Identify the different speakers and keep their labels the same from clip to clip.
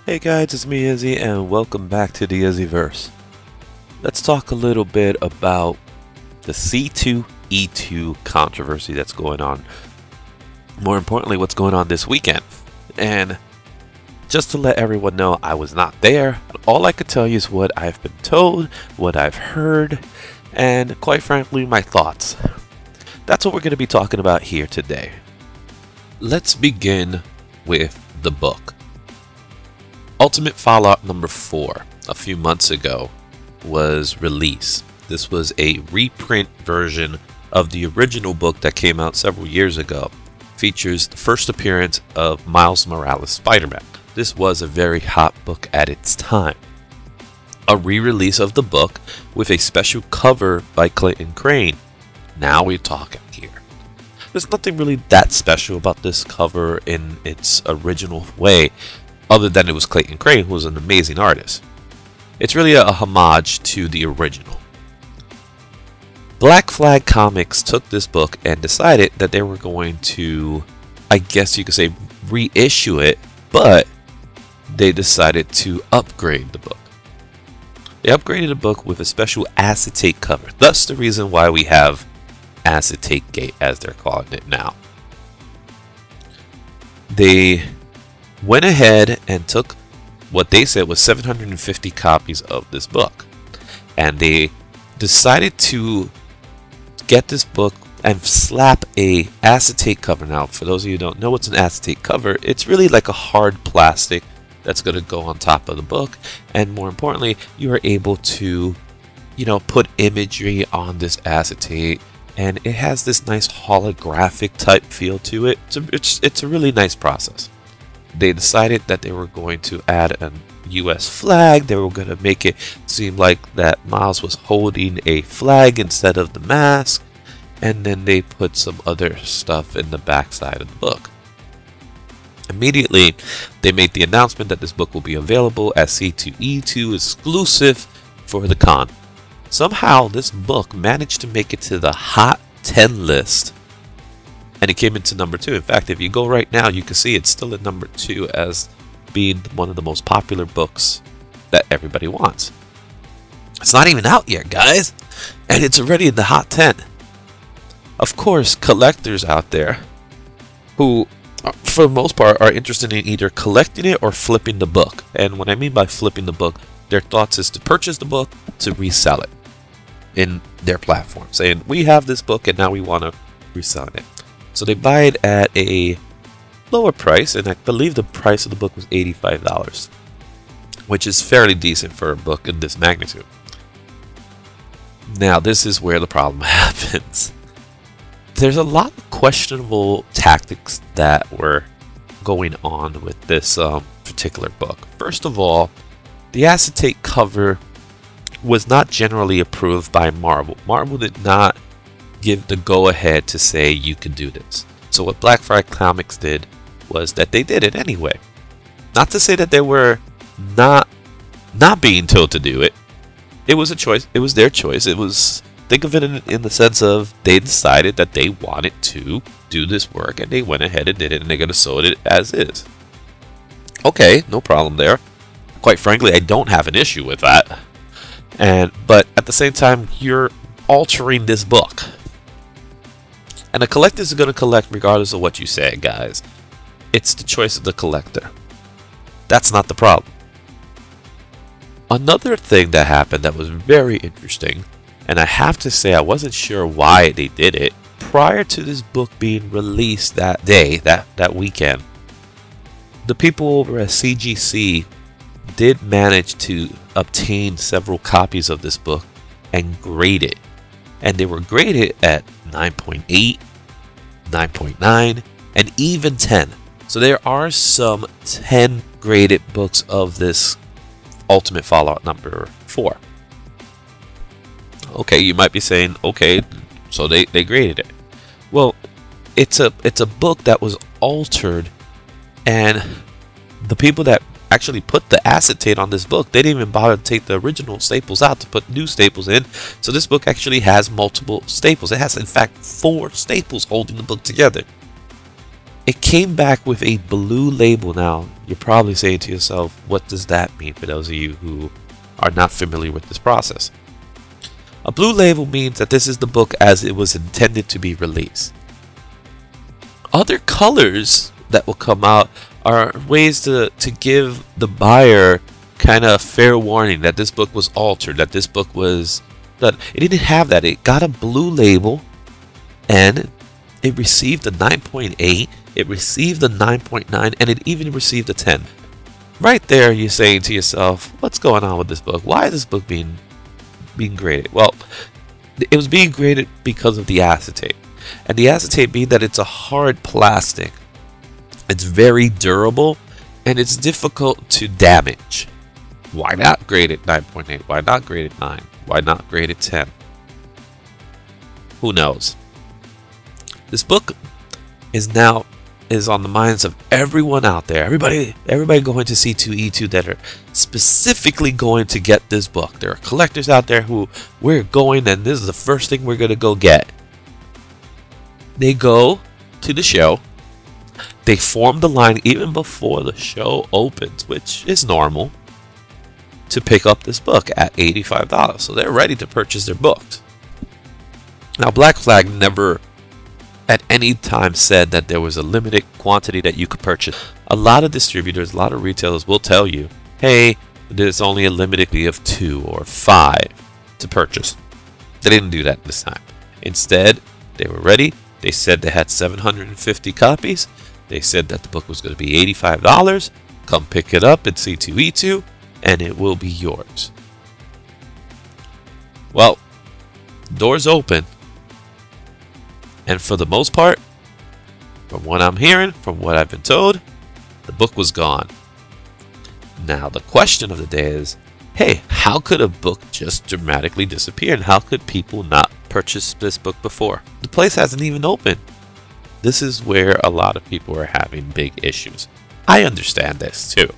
Speaker 1: Hey guys, it's me Izzy and welcome back to the Izzyverse. Let's talk a little bit about the C2E2 controversy that's going on. More importantly, what's going on this weekend. And just to let everyone know, I was not there. All I could tell you is what I've been told, what I've heard, and quite frankly, my thoughts. That's what we're going to be talking about here today. Let's begin with the book. Ultimate Fallout number 4, a few months ago, was released. This was a reprint version of the original book that came out several years ago. Features the first appearance of Miles Morales Spider-Man. This was a very hot book at its time. A re-release of the book with a special cover by Crain. Now we're talking here. There's nothing really that special about this cover in its original way, other than it was Crain, who was an amazing artist. It's really a homage to the original. Black Flag Comics took this book and decided that they were going to, I guess you could say, reissue it, but they decided to upgrade the book. They upgraded the book with a special acetate cover. Thus the reason why we have Acetate Gate, as they're calling it now. They went ahead and took what they said was 750 copies of this book, and they decided to get this book and slap a acetate cover. Now, for those of you who don't know what's an acetate cover, it's really like a hard plastic that's going to go on top of the book, and more importantly, you are able to, put imagery on this acetate, and it has this nice holographic type feel to it. It's a really nice process. They decided that they were going to add a US flag. They were going to make it seem like that Miles was holding a flag instead of the mask, and then they put some other stuff in the backside of the book. Immediately, they made the announcement that this book will be available as C2E2 exclusive for the con. Somehow, this book managed to make it to the Hot 10 list, and it came into number 2. In fact, if you go right now, you can see it's still at number 2 as being one of the most popular books that everybody wants. It's not even out yet, guys, and it's already in the Hot 10. Of course, collectors out there who, for the most part, are interested in either collecting it or flipping the book. And what I mean by flipping the book, their thoughts is to purchase the book to resell it in their platform, saying, we have this book and now we want to resell it. So they buy it at a lower price, and I believe the price of the book was $85, which is fairly decent for a book in this magnitude. Now, this is where the problem happens. There's a lot of questionable tactics that were going on with this particular book. First of all, the acetate cover was not generally approved by Marvel. Marvel did not give the go-ahead to say you can do this. So what Black Flag Comics did was that they did it anyway. Not to say that they were not being told to do it. It was a choice. It was their choice. It was, think of it in the sense of they decided that they wanted to do this work, and they went ahead and did it, and they're going to sell it as is. Okay, no problem there. Quite frankly, I don't have an issue with that. But at the same time, you're altering this book. And the collector is going to collect regardless of what you say, guys. It's the choice of the collector. That's not the problem. Another thing that happened that was very interesting, and I have to say I wasn't sure why they did it, prior to this book being released that day, that weekend, the people over at CGC did manage to obtain several copies of this book and grade it. And they were graded at 9.8, 9.9, and even 10. So there are some 10 graded books of this Ultimate Fallout number 4. Okay, you might be saying, okay, so they graded it. Well, it's a book that was altered, and the people that actually put the acetate on this book, they didn't even bother to take the original staples out to put new staples in. So this book actually has multiple staples. It has, in fact, 4 staples holding the book together. It came back with a blue label. Now, You're probably saying to yourself, what does that mean, for those of you who are not familiar with this process? A blue label means that this is the book as it was intended to be released. Other colors that will come out are ways to give the buyer kind of fair warning that this book was altered, that this book was, that it didn't have that. It got a blue label and it received a 9.8, it received a 9.9, and it even received a 10. Right there, you're saying to yourself, what's going on with this book? Why is this book being graded? Well, it was being graded because of the acetate. And the acetate being that it's a hard plastic. It's very durable, and it's difficult to damage. Why not grade it 9.8? Why not grade it 9? Why not grade it 10? Who knows? This book is on the minds of everyone out there. Everybody going to C2E2 that are specifically going to get this book. There are collectors out there who, we're going, and this is the first thing we're going to go get. They go to the show. They form the line even before the show opens, which is normal, to pick up this book at $85. So they're ready to purchase their books. Now, Black Flag never at any time said that there was a limited quantity that you could purchase. A lot of distributors, a lot of retailers will tell you, hey, there's only a limited quantity of 2 or 5 to purchase. They didn't do that this time. Instead, they were ready. They said they had 750 copies. They said that the book was going to be $85. Come pick it up at C2E2 and it will be yours. Well, doors open. And for the most part, from what I'm hearing, from what I've been told, the book was gone. Now, the question of the day is, hey, how could a book just dramatically disappear? And how could people not purchase this book before? The place hasn't even opened. This is where a lot of people are having big issues. I understand this too.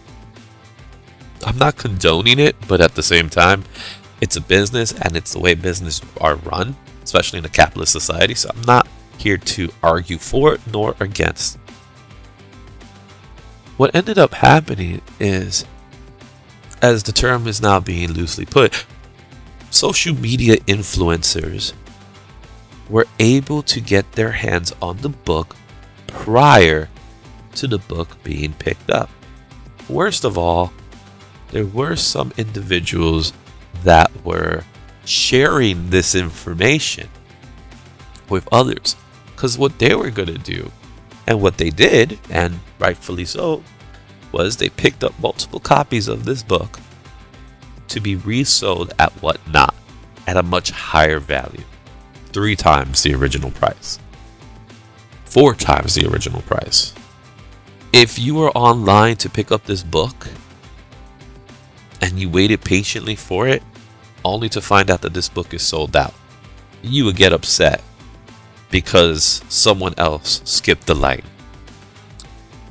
Speaker 1: I'm not condoning it, but at the same time, it's a business and it's the way businesses are run, especially in a capitalist society. So I'm not here to argue for it nor against. What ended up happening is, as the term is now being loosely put, social media influencers were able to get their hands on the book prior to the book being picked up. Worst of all, there were some individuals that were sharing this information with others, because what they were going to do, and what they did, and rightfully so, was they picked up multiple copies of this book to be resold at whatnot at a much higher value. 3 times the original price. 4 times the original price. If you were online to pick up this book and you waited patiently for it, only to find out that this book is sold out, you would get upset because someone else skipped the line.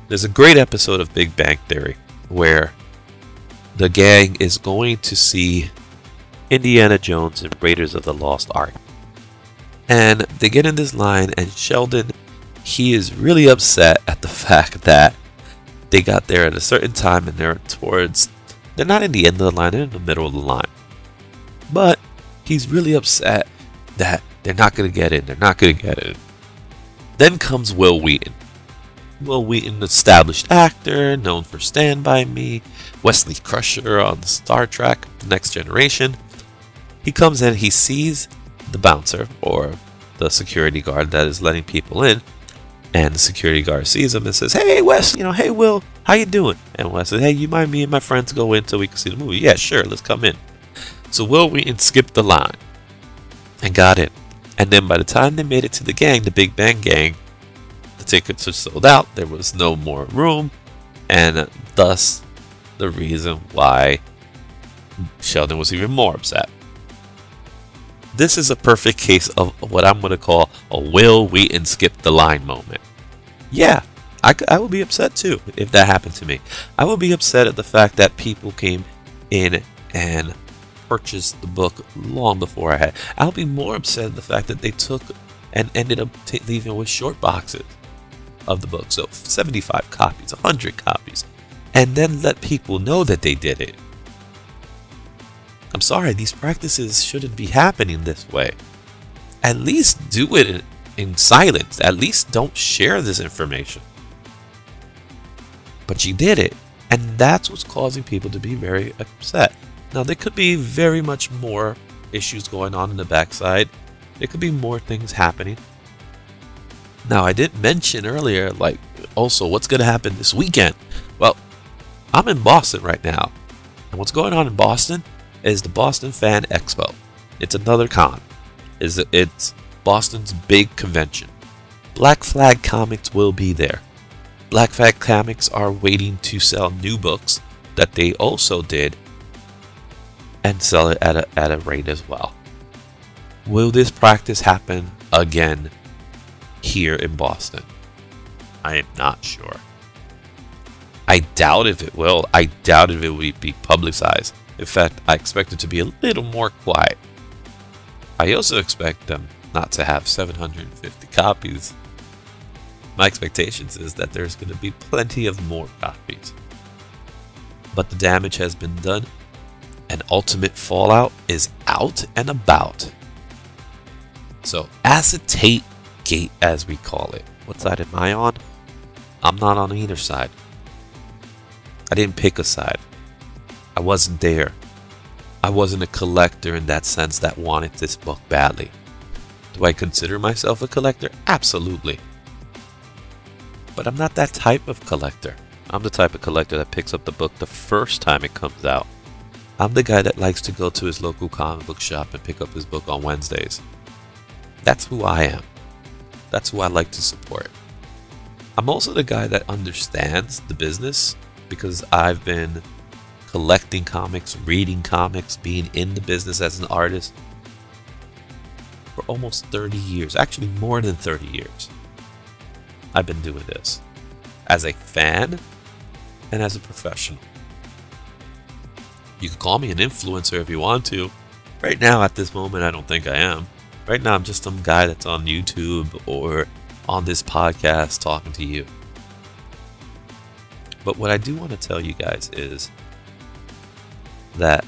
Speaker 1: There's a great episode of Big Bang Theory where the gang is going to see Indiana Jones and Raiders of the Lost Ark. And they get in this line, and Sheldon, he is really upset at the fact that they got there at a certain time and they're not in the end of the line, they're in the middle of the line. But he's really upset that they're not going to get in, they're not going to get in. Then comes Will Wheaton. Will Wheaton, established actor, known for Stand By Me, Wesley Crusher on Star Trek, The Next Generation. He comes in, he sees the bouncer, or the security guard that is letting people in, and the security guard sees him and says, hey Wes, hey Will, how you doing? And Wes says, hey, you mind me and my friends go in so we can see the movie? Yeah, sure, let's come in. So Will Wheaton skipped the line and got in. And then by the time they made it to the gang, the Big Bang gang, the tickets were sold out, there was no more room, and thus the reason why Sheldon was even more upset. This is a perfect case of what I'm going to call a Will Wheaton skip the line moment. Yeah, I would be upset too if that happened to me. I would be upset at the fact that people came in and purchased the book long before I had. I'll be more upset at the fact that they took and ended up leaving with short boxes of the book. So 75 copies, 100 copies. and then let people know that they did it. I'm sorry, these practices shouldn't be happening this way. At least do it in silence. At least don't share this information. But you did it, and that's what's causing people to be very upset. Now, there could be very much more issues going on in the backside. There could be more things happening. Now, I did mention earlier, like, also what's going to happen this weekend. Well, I'm in Boston right now, and what's going on in Boston is the Boston Fan Expo. It's another con. It's Boston's big convention. Black Flag Comics will be there. Black Flag Comics are waiting to sell new books that they also did and sell it at a rate as well. Will this practice happen again here in Boston? I am not sure. I doubt if it will. I doubt if it will be publicized. In fact, I expect it to be a little more quiet. I also expect them not to have 750 copies. My expectations is that there's going to be plenty of more copies. But the damage has been done, and ultimate fallout is out and about. So, Acetate Gate, as we call it. What side am I on? I'm not on either side. I didn't pick a side. I wasn't there. I wasn't a collector in that sense that wanted this book badly. Do I consider myself a collector? Absolutely. But I'm not that type of collector. I'm the type of collector that picks up the book the first time it comes out. I'm the guy that likes to go to his local comic book shop and pick up his book on Wednesdays. That's who I am. That's who I like to support. I'm also the guy that understands the business because I've been collecting comics, reading comics, being in the business as an artist for almost 30 years. Actually, more than 30 years. I've been doing this as a fan and as a professional. You can call me an influencer if you want to. Right now, at this moment, I don't think I am. Right now, I'm just some guy that's on YouTube or on this podcast talking to you. But what I do want to tell you guys is that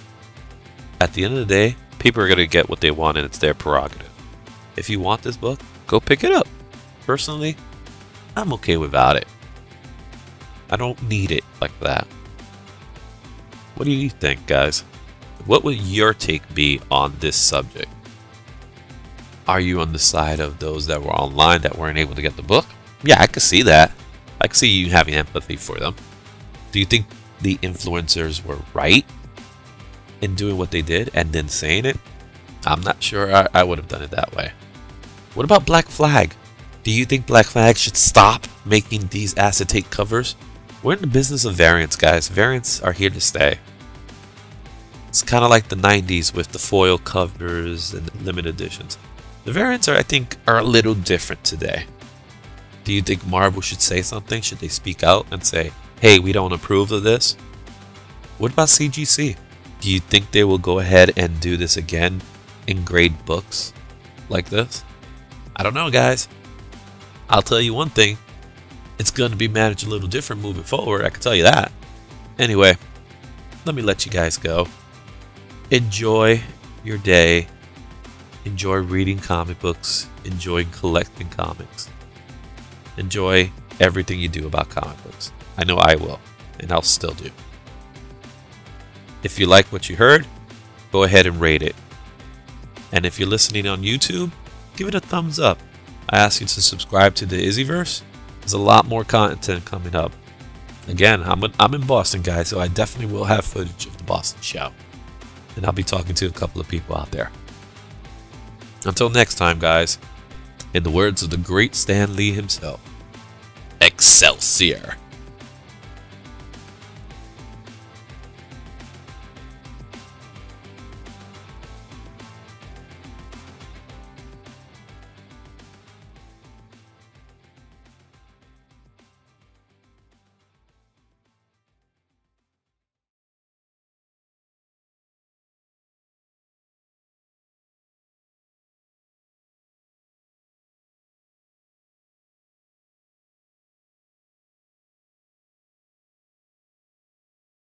Speaker 1: at the end of the day, people are going to get what they want and it's their prerogative. If you want this book, go pick it up. Personally, I'm okay without it. I don't need it like that. What do you think, guys? What would your take be on this subject? Are you on the side of those that were online that weren't able to get the book? Yeah, I could see that. I could see you having empathy for them. Do you think the influencers were right in doing what they did and then saying it? I'm not sure I would have done it that way. What about Black Flag? Do you think Black Flag should stop making these acetate covers? We're in the business of variants, guys. Variants are here to stay. It's kind of like the 90s with the foil covers and the limited editions. The variants I think are a little different today. Do you think Marvel should say something? Should they speak out and say, hey, we don't approve of this? What about CGC? Do you think they will go ahead and do this again in grade books like this? I don't know, guys. I'll tell you one thing. It's going to be managed a little different moving forward. I can tell you that. Anyway, let me let you guys go. Enjoy your day. Enjoy reading comic books. Enjoy collecting comics. Enjoy everything you do about comic books. I know I will, and I'll still do. If you like what you heard, go ahead and rate it. And if you're listening on YouTube, give it a thumbs up. I ask you to subscribe to the Izzyverse. There's a lot more content coming up. Again, I'm in Boston, guys, so I definitely will have footage of the Boston show. And I'll be talking to a couple of people out there. Until next time, guys, in the words of the great Stan Lee himself, Excelsior!